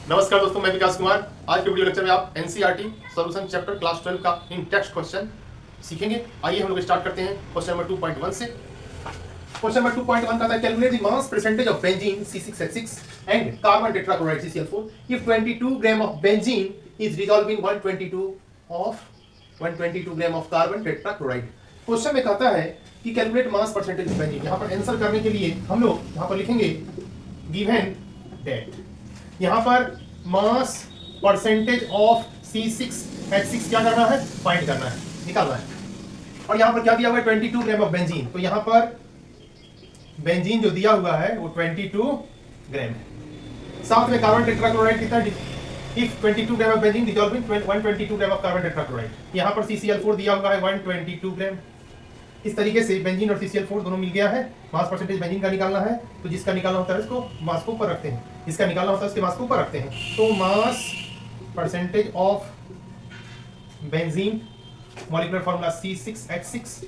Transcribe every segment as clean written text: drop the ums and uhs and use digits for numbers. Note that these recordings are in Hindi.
नमस्कार दोस्तों, मैं विकास कुमार। आज के वीडियो लेक्चर में आप एनसीईआरटी सॉल्यूशन चैप्टर क्लास 12 का इन टेक्स्ट क्वेश्चन सीखेंगे। आइए हम लोग स्टार्ट करते हैं क्वेश्चन नंबर 2.1 से। क्वेश्चन नंबर 2.1 का था calculate the mass percentage of benzene C6H6 and carbon tetrachloride CCl4 if 22 gram of benzene is dissolve in 122 gram of carbon tetrachloride. Question में कहता है कि calculate mass percentage of benzene. यहाँ पर आंसर करने के लिए हम लोग यहाँ पर लिखेंगे गिवन दैट। यहाँ पर मास परसेंटेज ऑफ C6H6 क्या करना है, फाइंड करना है, निकालना है। और यहाँ पर क्या दिया हुआ है, 22 ग्राम ऑफ बेंजीन। तो यहाँ पर बेंजीन जो दिया हुआ है वो 22 ग्राम है। साथ में कार्बन टेट्राक्लोराइड कितना, if 22 gram of benzene dissolve in 122 gram of carbon tetrachloride. यहाँ पर CCl4 दिया हुआ है 122 ग्राम। इस तरीके से बेंजीन और CCl4 दोनों मिल गया है। मास परसेंटेज बेंजीन का निकालना है, तो जिसका निकालना होता है उसको मास को ऊपर रखते हैं, जिसका निकालना होता है उसके मास को ऊपर रखते हैं। तो mass percentage of benzene molecular formula C6H6।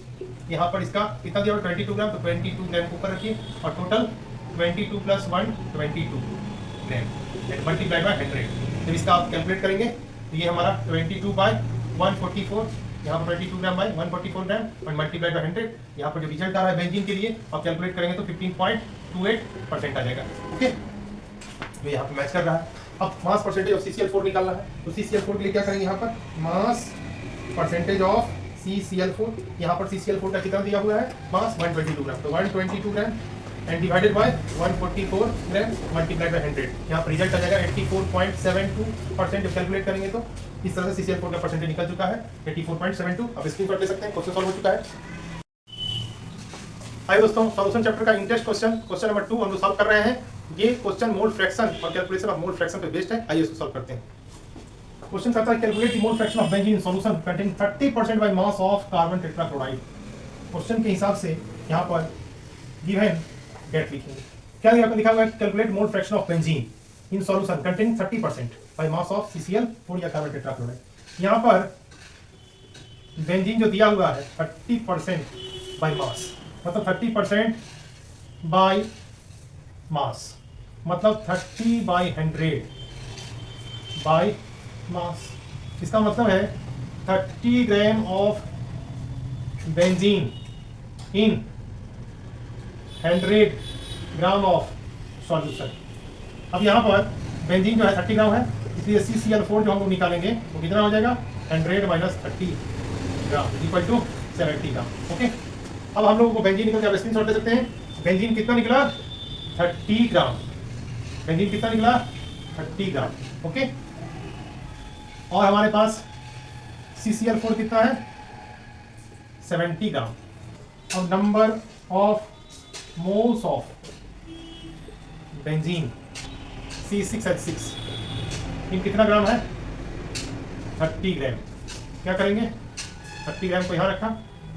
यहाँ पर इसका कितना दिया हुआ 22 ग्राम, तो 22 ग्राम को ऊपर रखिए और total 22 + 1 22 gram and multiply by 100। जब इसका आप कैलकुलेट करेंगे तो ये हमारा 22/144, यहाँ पर 22 ग्राम बाय 144 ग्राम और मल्टीप्लाई बाय 100। यहाँ पर जो रिजल्ट आ रहा है बेंजीन के लिए आप कैलकुलेट करेंगे तो 15.28% आ जाएगा। ओके, तो यहाँ पे मैच कर रहा है। अब मास परसेंटेज ऑफ CCl4 निकालना है, तो CCl4 के लिए क्या करेंगे, यहाँ पर मास परसेंटेज ऑफ CCl4। यहाँ पर CCl4 का कितना दिया हुआ है, मास 122 ग्राम, तो 122 gram and divided by 144 gram multiply by 100। यहाँ पर रिजल्ट आ जाएगा 84.72%। जब कैलकुलेट करेंगे तो इस तरह से CCl4 का परसेंटेज निकल चुका है 84.72। अब स्क्रीनशॉट ले सकते हैं, क्वेश्चन सॉल्व हो चुका है। आइए दोस्तों, सॉल्यूशन चैप्टर का इंटरेस्ट क्वेश्चन नंबर 2 हम लोग सॉल्व कर रहे हैं। ये क्वेश्चन मोल फ्रैक्शन और कैलकुलेशन ऑफ मोल फ्रैक्शन पे बेस्ड है। आइए इसको सॉल्व करते हैं। क्वेश्चन कहता है calculate the mole fraction of benzene solution containing 30% by mass of carbon tetrachloride. Question के हिसाब से यहाँ पर गिवन दैट लिखेंगे। क्या लिखा हुआ है, calculate mole fraction of benzene in solution containing 30% by mass of CCl4 या कार्बन टेट्राक्लोराइड। यहाँ पर बेंजीन जो दिया हुआ है 30% बाय मास, मतलब 30% बाय मास, मतलब 30/100 बाय मास। इसका मतलब है 30 gram of benzene in 100 gram of solution. अब यहाँ पर बेंजीन जो है 30 ग्राम है, इसलिए CCl4 जो हम लोग निकालेंगे वो कितना हो जाएगा, 100 - 30 gram equal to 70 gram. Okay, अब हम लोगों को बेंजीन निकल के आप स्क्रीनशॉट ले सकते हैं। बेंजीन कितना निकला, 30 ग्राम। बेंजीन कितना निकला, 30 ग्राम। ओके, और हमारे पास CCl4 कितना है, 70 ग्राम। और number of moles of benzene C6H6 इन कितना ग्राम है, 30 ग्राम। क्या करेंगे, 30 ग्राम को यहाँ रखा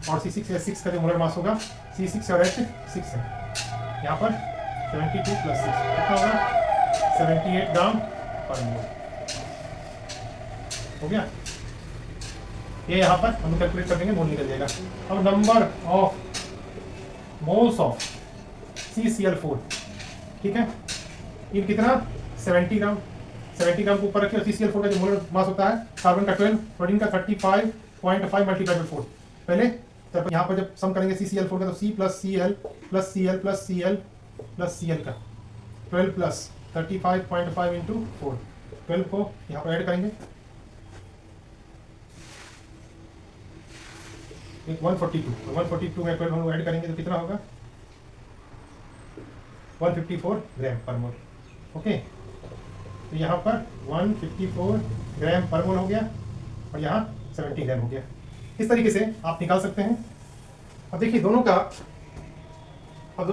और C6H6 का जो मोलर मास होगा, C6 और H6 है, यहाँ पर 72 + 6 कितना होगा, 78 ग्राम पर मोल। हो गया, ये यहाँ पर हम कैलकुलेट कर देंगे, मोल निकल जाएगा। अब number of moles of CCl4, ठीक है, इन कितना, 70 ग्राम। 70 ग्राम को ऊपर रखिए और CCl4 का जो मोलर मास होता है, कार्बन का 12, प्रोटीन का 35.5 मल्टीप्लाई बाय 4। पहले तब यहाँ पर जब सम करेंगे CCl4 का, तो C + Cl + Cl + Cl + Cl का 12 + 35.5 × 4, 12 को यहाँ पर ऐड करेंगे, 142 में 12 हम ऐड करेंगे तो कितना होगा, 154 ग्राम पर मोल। ओके, तो यहाँ पर 154 ग्राम पर मोल हो गया और यहाँ 70 ग्राम हो गया। इस तरीके से आप निकाल सकते हैं। अब देखिए दोनों का हम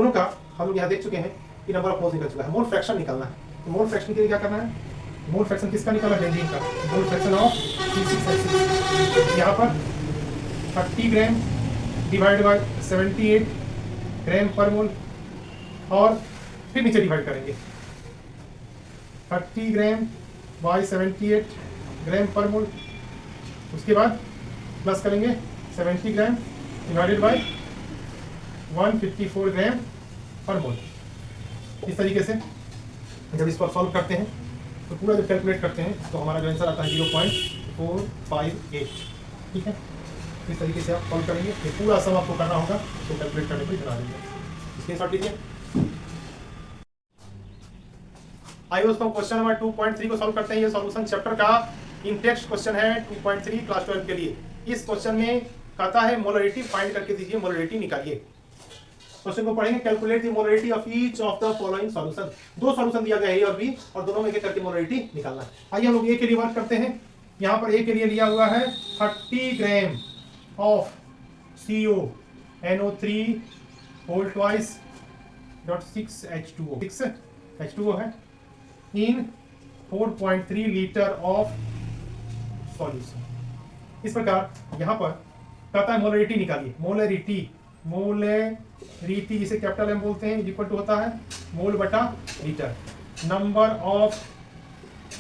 लोग यहाँ देख चुके हैं कि नंबर ऑफ मोल्स निकल चुका है। मोल फ्रैक्शन निकालना है, तो मोल फ्रैक्शन के लिए क्या करना है, मोल फ्रैक्शन किसका निकाला, बेंजीन का। मोल फ्रैक्शन ऑफ C6H6 यहाँ पर 30 ग्राम डिवाइड बाय 78 ग्राम पर मोल, और फिर नीचे डिवाइड करेंगे 30 ग्राम बाय 78 ग्राम पर मोल। उसके बाद प्लस करेंगे 70 ग्राम डिवाइडेड बाय 154 ग्राम पर मोल। इस तरीके से जब इसको सॉल्व करते हैं तो पूरा जब कैलकुलेट करते हैं तो हमारा जो आंसर आता है 0.458। ठीक है, इस तरीके से आप सॉल्व करेंगे। ये पूरा सम आपको करना होगा तो कैलकुलेट करने को बना देंगे। स्क्रीनशॉट लीजिए। आइए दोस्तों क्वेश्चन नंबर 2.3 को सॉल्व करते हैं। ये सॉल्यूशन चैप्टर का इन टेक्स्ट क्वेश्चन है 2.3 क्लास 12 के लिए। इस क्वेश्चन में कहता है मोलरिटी फाइंड करके दीजिए, मोलरिटी निकालिए। क्वेश्चन को पढ़ेंगे। Calculate the molarity of each of the following solution. दो सॉल्यूशन दिया गया है ए और बी, और दोनों में एक करके मोलरिटी निकालना है। आइए हम लोग ए के लिए वर्क करते हैं। यहाँ पर ए के लिए लिया हुआ है 30 gram of CONO3 whole twice dot 6H2O है इन 4.3 लीटर ऑफ सॉल्यूशन। इस प्रकार यहाँ पर कहता है मोलरिटी निकालिए। मोलरिटी जिसे कैपिटल एम बोलते हैं इक्वल टू होता है मोल बटा litre. Number of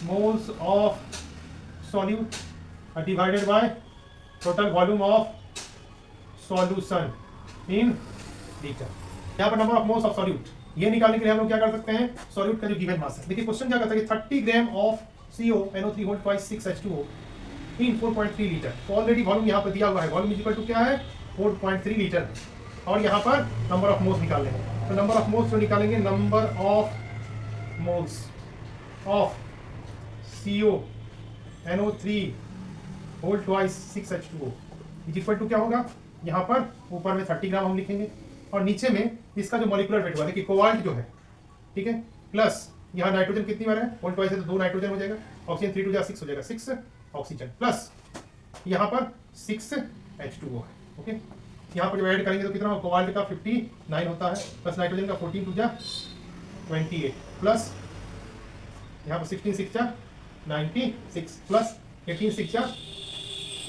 moles of solute divided by total volume of solution in litre. यहाँ पर number of moles of solute ये निकालने के लिए हम लोग क्या कर सकते हैं, सॉल्यूट का जो गिवन मास है। देखिए क्वेश्चन क्या कहता है कि 30 gram of CONO3 whole twice 6H2O in 4.3 litre. तो ऑलरेडी वॉल्यूम यहाँ पर दिया हुआ है। वॉल्यूम इक्वल टू क्या है 4.3 लीटर, और यहाँ पर नंबर ऑफ मोल्स निकालने हैं। तो नंबर ऑफ मोल्स जो निकालेंगे, number of moles of CONO3 whole twice 6H2O equal to क्या होगा, यहाँ पर ऊपर में 30 ग्राम हम लिखेंगे और नीचे में इसका जो मॉलिक्यूलर वेट हुआ, देखिए कोबाल्ट जो है, ठीक है, प्लस यहाँ नाइट्रोजन कितनी बार है, होल ट्वाइस है तो 2 नाइट्रोजन हो जाएगा, ऑक्सीजन 3 2 6 हो जाएगा, 6 ऑक्सीजन प्लस यहाँ पर 6H2O है। ओके, यहाँ पर जब ऐड करेंगे तो कितना, कोबाल्ट का 59 होता है, प्लस नाइट्रोजन का 14 2 28 प्लस यहाँ पर 16 6 96 प्लस 18 6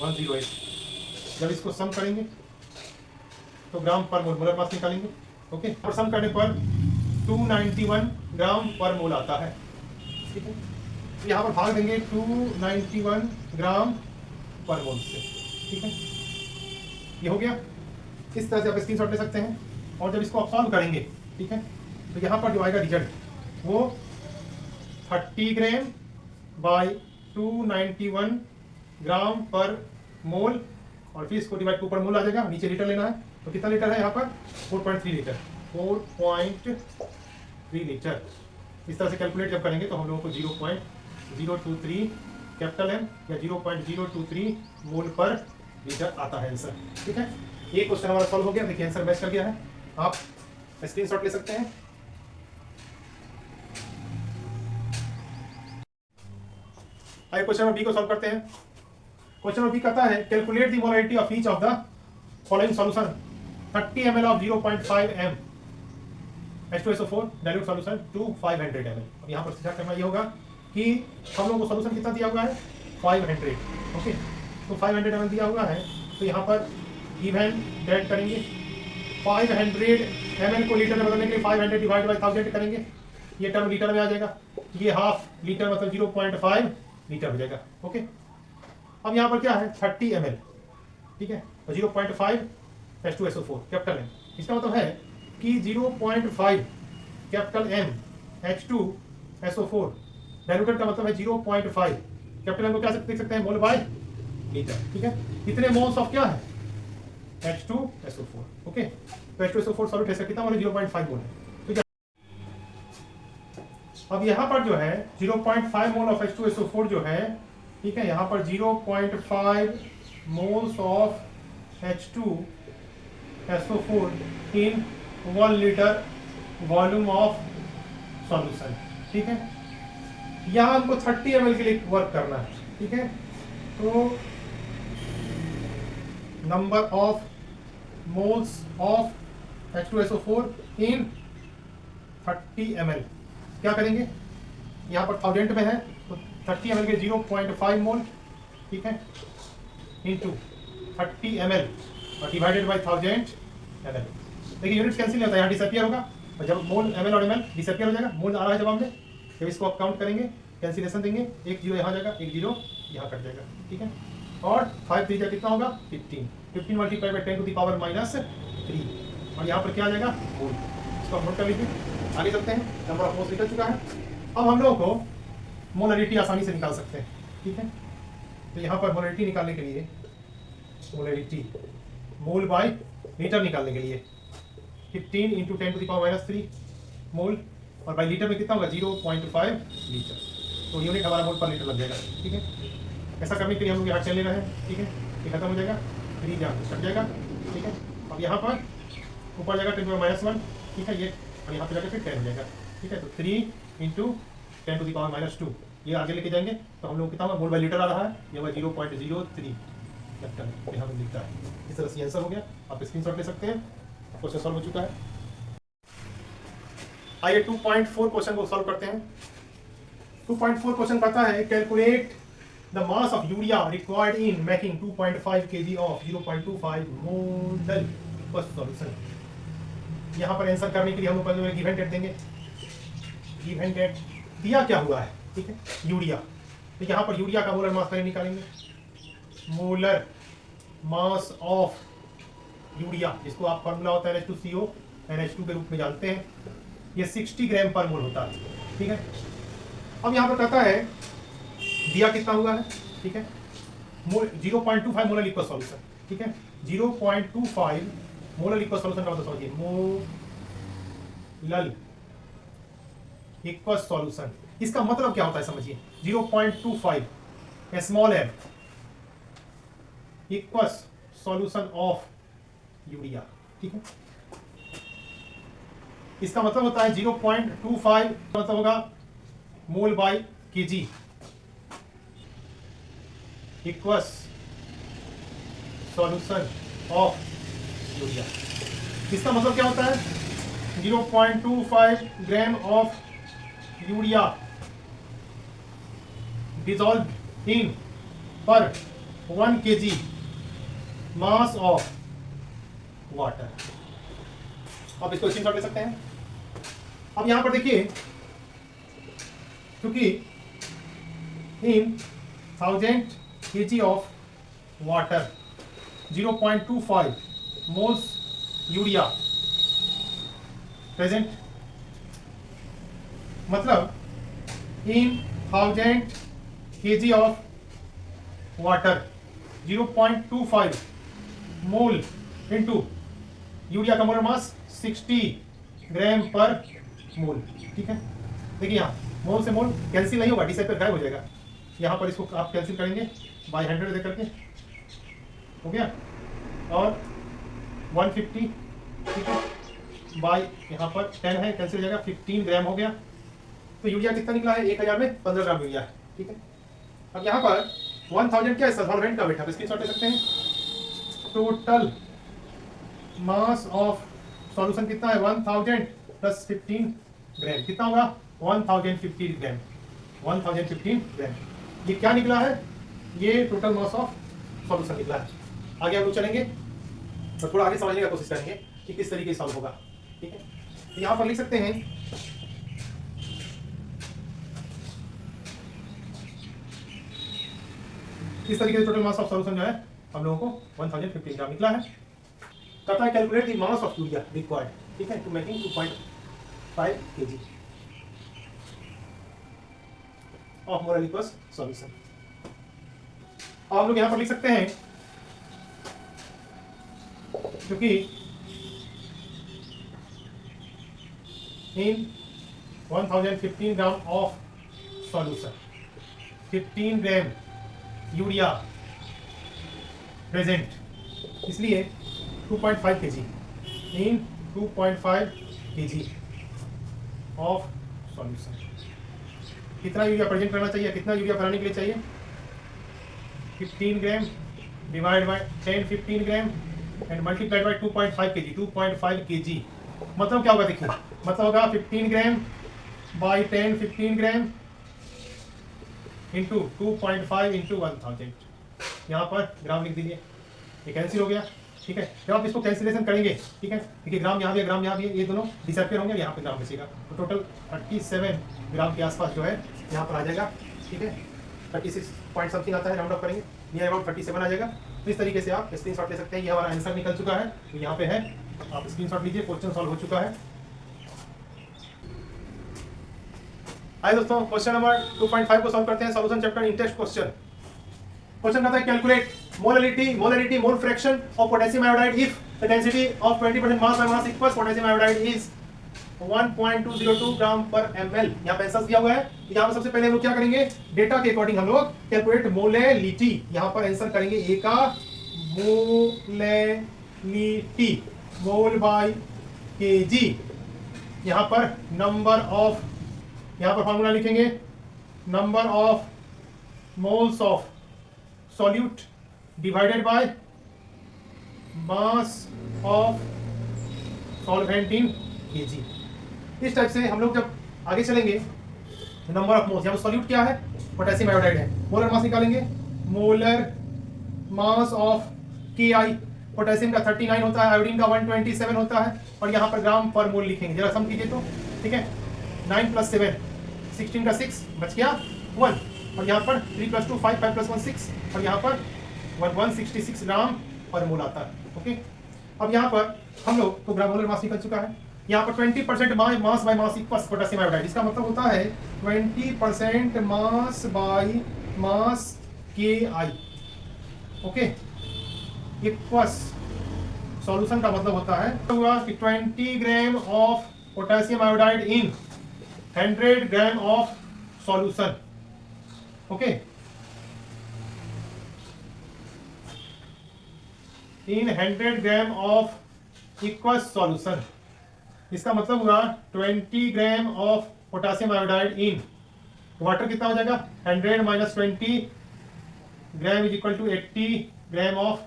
108। जब इसको सम करेंगे तो ग्राम पर मोल, मोलर मास निकालेंगे। ओके, और सम करने पर 291 ग्राम पर मोल आता है। ठीक है, तो यहाँ पर भाग देंगे 291 ग्राम पर मोल से। ठीक है, ये हो गया। इस तरह से आप स्क्रीनशॉट ले सकते हैं, और जब इसको आप सॉल्व करेंगे, ठीक है, तो यहाँ पर जो आएगा रिजल्ट वो 30 ग्राम बाय 291 ग्राम पर मोल, और फिर इसको डिवाइड के ऊपर मोल आ जाएगा, नीचे लीटर लेना है। तो कितना लीटर है यहाँ पर 4.3 लीटर, 4.3 लीटर। इस तरह से कैलकुलेट जब करेंगे तो हम लोगों को 0.023 कैपिटल एम या 0.023 मोल पर लीटर आता है आंसर। ठीक है, ये क्वेश्चन हमारा सॉल्व हो गया। देखिए आंसर मैच कर गया है, आप स्क्रीनशॉट ले सकते हैं। आइए क्वेश्चन नंबर बी को सॉल्व करते हैं। क्वेश्चन नंबर बी कहता है calculate the molarity of each of the following solution 30 ml of 0.5 m H2SO4 dilute solution to 500 ml। अब यहाँ पर सीधा करना ये होगा कि हम लोगों को सॉल्यूशन कितना दिया हुआ है 500। ओके, तो 500 ml दिया हुआ है, तो यहाँ पर गिवन डेट करेंगे 500 ml को लीटर में बदलने के लिए 500 डिवाइड बाय 1000 करेंगे, ये टर्म लीटर में आ जाएगा, ये हाफ लीटर मतलब 0.5 लीटर हो जाएगा। ओके, अब यहाँ पर क्या है 30 ml, ठीक है, और 0.5 H2SO4 कैपिटल M, इसका मतलब है कि 0.5 कैपिटल M H2SO4 डाइल्यूटेड का मतलब है 0.5 कैपिटल M को क्या लिख सकते हैं मोल बाय लीटर। ठीक है, कितने मोल्स ऑफ क्या है H2SO4। ओके, तो H2SO4 सॉल्यूट है, कितना मोल 0.5 मोल है। ठीक है, अब यहाँ पर जो है 0.5 मोल ऑफ H2SO4 जो है, ठीक है, यहाँ पर 0.5 moles of H2SO4 in 1 litre volume of solution. ठीक है, यहाँ हमको 30 ml के लिए वर्क करना है। ठीक है, तो number of moles of H2SO4 in 30 ml क्या करेंगे, यहाँ पर 1000 में है तो 30 ml के 0.5 मोल, ठीक है, इंटू 30 ml और डिवाइडेड बाय 1000 ml। देखिए यूनिट कैंसिल नहीं होता है, यहाँ डिसअपियर होगा, और जब मोल ml और ml डिसअपियर हो जाएगा, मोल आ रहा है जवाब में, जब इसको आप काउंट करेंगे कैंसिलेशन देंगे, 1 0 यहाँ जाएगा, 1 0 यहाँ कट जाएगा। ठीक है, और 5 3 कितना होगा 15 multiply by 10 to the power -3, और यहाँ पर क्या आ जाएगा मोल। इसको आप नोट कर लीजिए, आगे चलते हैं। नंबर ऑफ मोल्स निकल चुका है। अब हम लोगों को मोलरिटी आसानी से निकाल सकते हैं, ठीक है। तो यहाँ पर मोलरिटी निकालने के लिए, मोलरिटी मोल बाय लीटर निकालने के लिए 15 इंटू 10⁻³ मोल, और बाई लीटर में कितना होगा 0.5 लीटर, तो यूनिट हमारा मोल पर लीटर लग जाएगा, ठीक है। ऐसा करने के लिए हम लोग यहाँ चल ले रहे हैं, ठीक है। ये खत्म हो जाएगा, 3 यहाँ कट जाएगा, ठीक है। अब यहाँ पर ऊपर जाएगा 10⁻⁻1, ठीक है, ये और यहाँ पे जाकर फिर 10 हो जाएगा, ठीक है। तो 3 इंटू 10⁻², ये आगे लेके जाएंगे तो हम लोग कितना होगा मोल बाई लीटर आ रहा है, ये होगा 0.03 कैपिटल यहाँ पे दिखता है। इस तरह से आंसर हो गया, आप स्क्रीनशॉट ले सकते हैं। क्वेश्चन सॉल्व हो चुका है। आइए 2.4 क्वेश्चन को सॉल्व करते हैं। 2.4 क्वेश्चन कहता है calculate the mass of urea required in making 2.5 kg of 0.25 mole solution. यहाँ पर आंसर करने के लिए हम ऊपर गिवन डेट देंगे। गिवन डेट दिया क्या हुआ है, ठीक है, यूरिया। तो यहाँ पर यूरिया का मोलर मास पहले निकालेंगे। मोलर मास ऑफ यूरिया, जिसको आप फॉर्मूला होता है NH2CO NH2 के रूप में जानते हैं, ये 60 ग्राम पर मोल होता है, ठीक है। अब यहाँ पर कहता है दिया कितना हुआ है, ठीक है, 0.25 मोलर लिक्विड सॉल्यूशन, ठीक है। 0.25 मोलर लिक्विड सॉल्यूशन का मतलब समझिए, मोलर लिक्विड सॉल्यूशन, इसका मतलब क्या होता है समझिए। 0.25 small m aqueous solution of urea, ठीक है। इसका मतलब होता है 0.25 मतलब होगा mole by kg aqueous solution of urea. इसका मतलब क्या होता है 0.25 gram of urea dissolve in पर 1 kg मास ऑफ वाटर। आप इसको स्क्रीनशॉट ले सकते हैं। अब यहां पर देखिए, क्योंकि इन 1000 kg of water 0.25 moles urea present, मतलब इन 1000 kg of water 0.25 mole into urea का मोलर मास 60 ग्राम पर मोल, ठीक है। देखिए यहाँ मोल से मोल कैंसिल नहीं होगा, डिसाइड पर गायब हो जाएगा। यहाँ पर इसको आप कैंसिल करेंगे बाय 100 दे करके, हो गया, और 150, ठीक है, बाय यहाँ पर 10 है, कैंसिल हो जाएगा, 15 ग्राम हो गया। तो यूरिया कितना निकला है 1000 में 15 ग्राम यूरिया है, ठीक है। अब यहाँ पर 1000 क्या है सॉल्वेंट का वेट है, स्क्रीनशॉट ले सकते हैं। टोटल मास ऑफ सॉल्यूशन कितना है 1000 प्लस 15 ग्राम, कितना होगा 1015 ग्राम, 1015 ग्राम। ये क्या निकला है, ये टोटल मास ऑफ सॉल्यूशन निकला है। आगे हम लोग चलेंगे और थोड़ा आगे समझने की कोशिश करेंगे कि किस तरीके से सॉल्व होगा, ठीक है। तो यहाँ पर लिख सकते हैं इस तरीके से टोटल मास ऑफ सॉल्यूशन जो है हम लोगों को 1015 ग्राम निकला है। कहता है calculate the mass of urea required, ठीक है, टू मेकिंग 2.5 kg ऑफ मोलर लिक्विड सॉल्यूशन। आप लोग यहां पर लिख सकते हैं, क्योंकि in 1015 gram of solution 15 gram urea present, इसलिए 2.5 kg in 2.5 kg of solution. कितना यूरिया प्रेजेंट करना चाहिए, कितना यूरिया बनाने के लिए चाहिए 15 gram divide by 15 gram and multiplied by 2.5 kg। 2.5 kg मतलब क्या होगा, देखिए मतलब होगा 15 ग्राम बाय 15 ग्राम इंटू 2.5 इंटू 1000। यहाँ पर ग्राम लिख दीजिए, ये कैंसिल हो गया, ठीक है। जब आप इसको कैंसिलेशन करेंगे, ठीक है, देखिए ग्राम यहाँ भी है, ग्राम यहाँ भी है, ये दोनों डिसअपियर होंगे, यहाँ पे ग्राम बचेगा। तो टोटल 37 ग्राम के आसपास जो है यहाँ पर आ जाएगा, ठीक है। 36 पॉइंट समथिंग आता है, राउंड अप करेंगे, नियर अबाउट 37 आ जाएगा। तो इस तरीके से आप स्क्रीनशॉट ले सकते हैं। ये हमारा आंसर निकल चुका है, तो यहाँ पे है, आप स्क्रीनशॉट लीजिए, क्वेश्चन सॉल्व हो चुका है। आइए दोस्तों क्वेश्चन नंबर 2.5 को सॉल्व करते हैं। Solution chapter interest question. Question कहता है calculate molarity mole fraction of potassium iodide if the density of 20% mass by mass equals potassium iodide is 1.202 ग्राम पर ml। यहाँ पे आंसर दिया हुआ है। यहाँ पर सबसे पहले हम लोग क्या करेंगे, डेटा के अकॉर्डिंग हम लोग कैलकुलेट मोलेलिटी। यहाँ पर आंसर करेंगे ए का मोलेलिटी मोल बाय केजी। यहाँ पर नंबर ऑफ, यहाँ पर फॉर्मूला लिखेंगे number of moles of solute divided by mass of solvent in KG. इस टाइप से हम लोग जब आगे चलेंगे, नंबर ऑफ मोल्स, यहाँ पर सॉल्यूट क्या है, पोटेशियम आयोडाइड है, मोलर मास निकालेंगे, molar mass of KI, potassium का 39 होता है, आयोडीन का 127 होता है, और यहाँ पर ग्राम पर मोल लिखेंगे। जरा सम कीजिए तो, ठीक है, 9 + 7 16 का 6 बच गया 1, और यहाँ पर 3 + 2 5 5 + 1 6, और यहाँ पर 166 ग्राम पर मोल आता है। ओके, अब यहाँ पर हम लोग तो ग्राम मोलर मास निकल चुका है। यहाँ पर 20% mass by mass equals potassium iodide, इसका मतलब होता है 20% mass by mass KI। Okay, equals solution का मतलब होता है तो हुआ कि 20 gram of potassium iodide in 100 gram of solution. Okay, in 100 gram of equals solution, इसका मतलब हुआ 20 gram of potassium iodide in water कितना हो जाएगा, 100 - 20 gram is equal to 80 gram of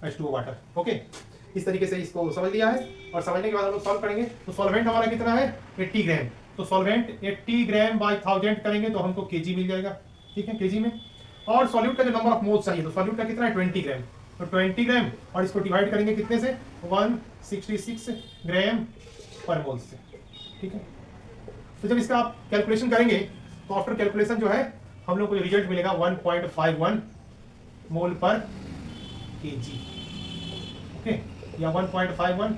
H2O water. Okay, इस तरीके से इसको समझ लिया है, और समझने के बाद हम लोग सॉल्व करेंगे। तो सॉल्वेंट हमारा कितना है, 80 ग्राम, तो सॉल्वेंट 80 ग्राम बाय 1000 करेंगे तो हमको केजी मिल जाएगा। ठीक है, केजी में, और सॉल्यूट का जो नंबर ऑफ मोल्स चाहिए, तो सॉल्यूट का कितना है 20 ग्राम, तो 20 ग्राम, और इसको डिवाइड करेंगे कितने से, 166 ग्राम पर मोल से। ठीक है, तो जब इसका आप कैलकुलेशन करेंगे तो आफ्टर कैलकुलेशन जो है हम लोग को रिजल्ट मिलेगा 1.51 मोल पर केजी। ओके, या 1.51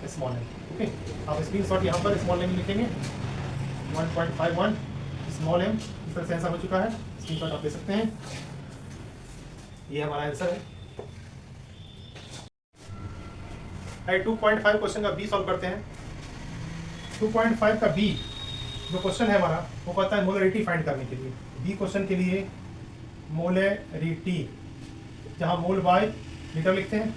स्मॉल एम। ओके, आप स्क्रीनशॉट यहाँ पर स्मॉल एम लिखेंगे, 1.51 स्मॉल एम। इस तरह से आंसर हो चुका है, स्क्रीनशॉट आप ले सकते हैं। ये हमारा आंसर है। 2.5 क्वेश्चन का बी सॉल्व करते हैं। 2.5 का बी जो क्वेश्चन है हमारा, वो कहता है मोलरिटी फाइंड करने के लिए। बी क्वेश्चन के लिए मोलरिटी, जहाँ मोल बाय लीटर लिखते हैं,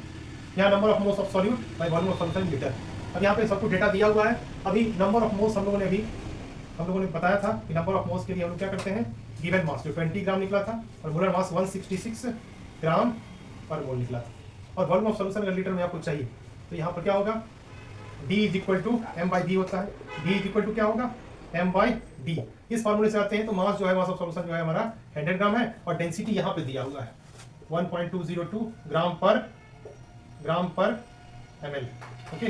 यहाँ number of moles of solute by volume of solution litre. अब यहाँ पे सब कुछ डेटा दिया हुआ है। अभी नंबर ऑफ मोल्स हम लोगों ने बताया था कि नंबर ऑफ मोल्स के लिए हम लोग क्या करते हैं, गिवन मास जो 20 ग्राम निकला था, और मोलर मास 166 ग्राम पर मोल निकला था, और वॉल्यूम ऑफ सॉल्यूशन अगर लीटर में आपको चाहिए तो यहाँ पर क्या होगा, D = m/d होता है। D = क्या होगा, m/d। इस फॉर्मूले से आते हैं तो मास जो है, मास ऑफ सॉल्यूशन जो है हमारा 100 ग्राम है, और डेंसिटी यहाँ पे दिया हुआ है 1.202 ग्राम पर ml। ओके,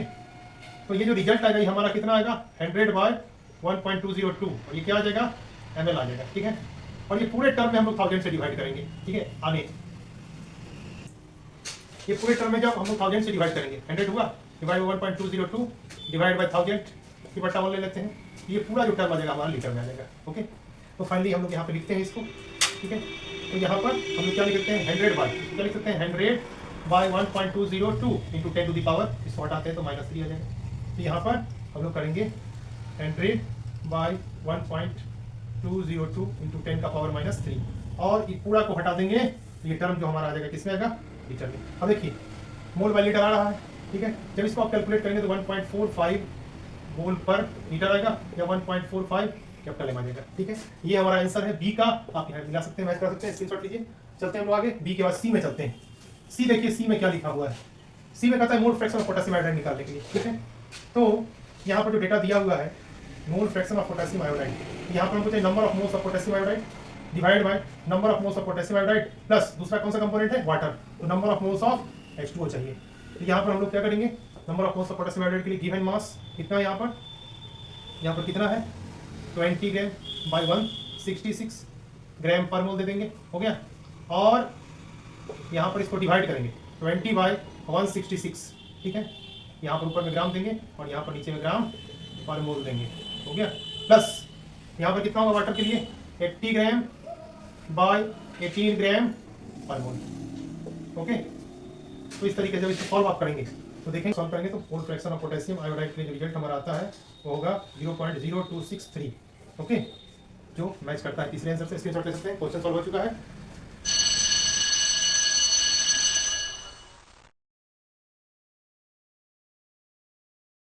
तो ये जो रिजल्ट आएगा ये हमारा कितना आएगा, 100/1.202, और ये क्या आ जाएगा, ml आ जाएगा। ठीक है, और ये पूरे टर्म में हम लोग 1000 से डिवाइड करेंगे। ठीक है, आने ये पूरे टर्म में जब हम लोग 1000 से डिवाइड करेंगे, 100 हुआ डिवाइड 1.202 डिवाइड बाय 1000 की बटा 1 ले लेते हैं, ये पूरा जो टर्म आ जाएगा हमारा लीटर में आ जाएगा। ओके, तो फाइनली हम लोग यहाँ पे लिखते हैं इसको। ठीक है, तो यहाँ पर हम लोग क्या लिख सकते हैं, 100 बाय, क्या लिख सकते हैं, 100 by 1.202 into 10 to the power, इसको हटाते हैं तो -3 आ जाएगा। तो यहाँ पर हम लोग करेंगे 100 बाय 1.202 इंटू 10 का पावर -3, और ये पूरा को हटा देंगे, ये टर्म जो हमारा आ जाएगा किसमें आएगा, लीटर में। अब देखिए मोल बाय लीटर आ रहा है। ठीक है, जब इसको आप कैलकुलेट करेंगे तो 1.45 मोल पर लीटर आएगा, या 1.45 कैपिटल एम आ जाएगा। ठीक है, ये हमारा आंसर है बी का। आप यहाँ मिला सकते हैं, मैच कर सकते हैं, स्क्रीनशॉट लीजिए। चलते हैं हम लोग आगे, बी के बाद सी में चलते हैं। सी देखिए, सी में क्या लिखा हुआ है, सी में कहता है mole fraction of potassium iodide निकालने के लिए। ठीक है, तो यहाँ पर जो डेटा दिया हुआ है, mole fraction of potassium iodide, यहाँ पर हमको चाहिए number of moles of potassium iodide divide by number of moles of potassium iodide plus दूसरा कौन सा कंपोनेंट है, वाटर, तो number of moles of H2O चाहिए। तो यहाँ पर हम लोग क्या करेंगे, number of moles of potassium iodide के लिए गिवन मास कितना है, यहाँ पर कितना है, 20 ग्राम बाय 166 ग्राम पर मोल दे देंगे, हो गया। और यहाँ पर इसको डिवाइड करेंगे 20 बाय 166। ठीक है, यहाँ पर ऊपर में ग्राम देंगे और यहाँ पर नीचे में ग्राम पर मोल देंगे, हो गया। प्लस यहाँ पर कितना होगा वाटर के लिए 80 ग्राम बाय 18 ग्राम पर मोल। ओके, तो इस तरीके से जब इसको सॉल्व आप करेंगे तो देखें, सॉल्व करेंगे तो mole fraction of potassium iodide के लिए जो रिजल्ट हमारा आता है वो होगा 0.0263। ओके, जो मैच करता है तीसरे आंसर से। स्क्रीनशॉट ले सकते हैं, क्वेश्चन सॉल्व हो चुका है।